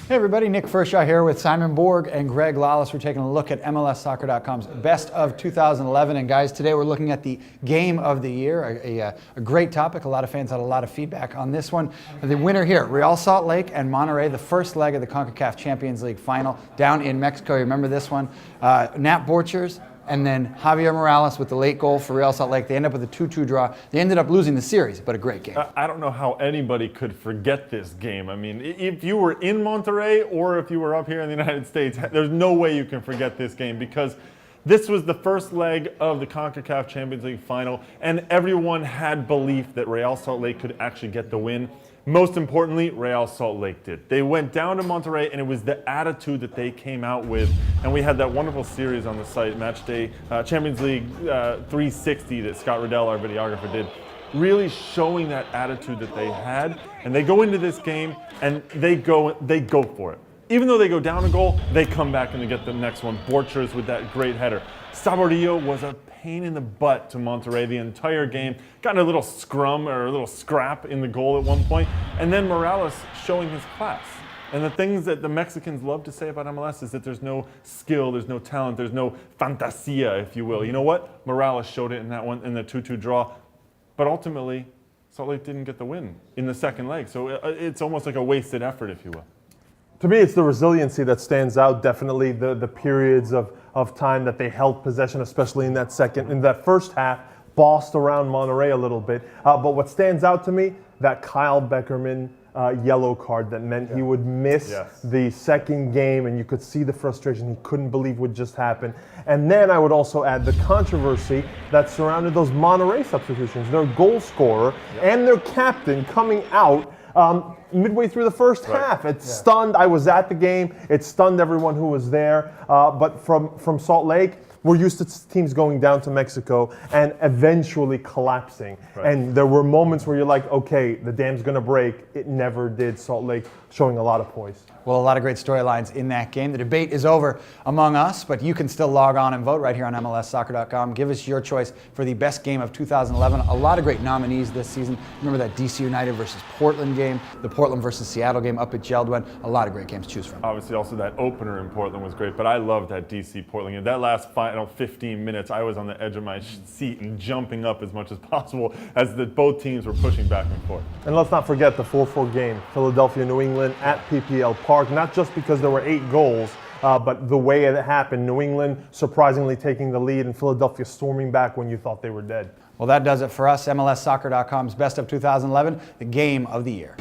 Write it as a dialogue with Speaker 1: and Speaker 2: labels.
Speaker 1: Hey everybody, Nick Fershaw here with Simon Borg and Greg Lawless. We're taking a look at MLSsoccer.com's Best of 2011. And guys, today we're looking at the Game of the Year, a great topic. A lot of fans had a lot of feedback on this one. The winner here, Real Salt Lake and Monterrey, the first leg of the CONCACAF Champions League final down in Mexico. You remember this one? Nat Borchers and then Javier Morales with the late goal for Real Salt Lake. They end up with a 2-2 draw. They ended up losing the series, but a great game.
Speaker 2: I don't know how anybody could forget this game. I mean, if you were in Monterrey or if you were up here in the United States, there's no way you can forget this game because this was the first leg of the CONCACAF Champions League final, and everyone had belief that Real Salt Lake could actually get the win. Most importantly, Real Salt Lake did. They went down to Monterrey, and it was the attitude that they came out with. And we had that wonderful series on the site, Matchday Champions League 360 that Scott Riddell, our videographer, did, really showing that attitude that they had. And they go into this game, and they go for it. Even though they go down a goal, they come back and they get the next one. Borchers with that great header. Saborio was a pain in the butt to Monterrey the entire game. Got in a little scrum or a little scrap in the goal at one point. And then Morales showing his class. And the things that the Mexicans love to say about MLS is that there's no skill, there's no talent, there's no fantasia, if you will. You know what? Morales showed it in that one, in the 2-2 draw. But ultimately, Salt Lake didn't get the win in the second leg. So it's almost like a wasted effort, if you will.
Speaker 3: To me, it's the resiliency that stands out. Definitely the periods of time that they held possession, especially in that first half, bossed around Monterrey a little bit. But what stands out to me, that Kyle Beckerman yellow card that meant he would miss the second game, and you could see the frustration. He couldn't believe what just happened. And then I would also add the controversy that surrounded those Monterrey substitutions. Their goal scorer and their captain coming out midway through the first half. It stunned. I was at the game. It stunned everyone who was there. But from Salt Lake, we're used to teams going down to Mexico and eventually collapsing. And there were moments where you're like, okay, the dam's going to break. It never did. Salt Lake showing a lot of poise.
Speaker 1: Well, a lot of great storylines in that game. The debate is over among us, but you can still log on and vote right here on MLSsoccer.com. Give us your choice for the best game of 2011. A lot of great nominees this season. Remember that DC United versus Portland game, the Portland versus Seattle game up at Geldwin. A lot of great games to choose from.
Speaker 2: Obviously, also that opener in Portland was great, but I loved that DC Portland game. That last final 15 minutes, I was on the edge of my seat and jumping up as much as possible as both teams were pushing back and forth.
Speaker 3: And let's not forget the 4-4 game, Philadelphia, New England at PPL Park, not just because there were 8 goals, but the way it happened. New England surprisingly taking the lead and Philadelphia storming back when you thought they were dead.
Speaker 1: Well, that does it for us. MLSsoccer.com's Best of 2011, the Game of the Year.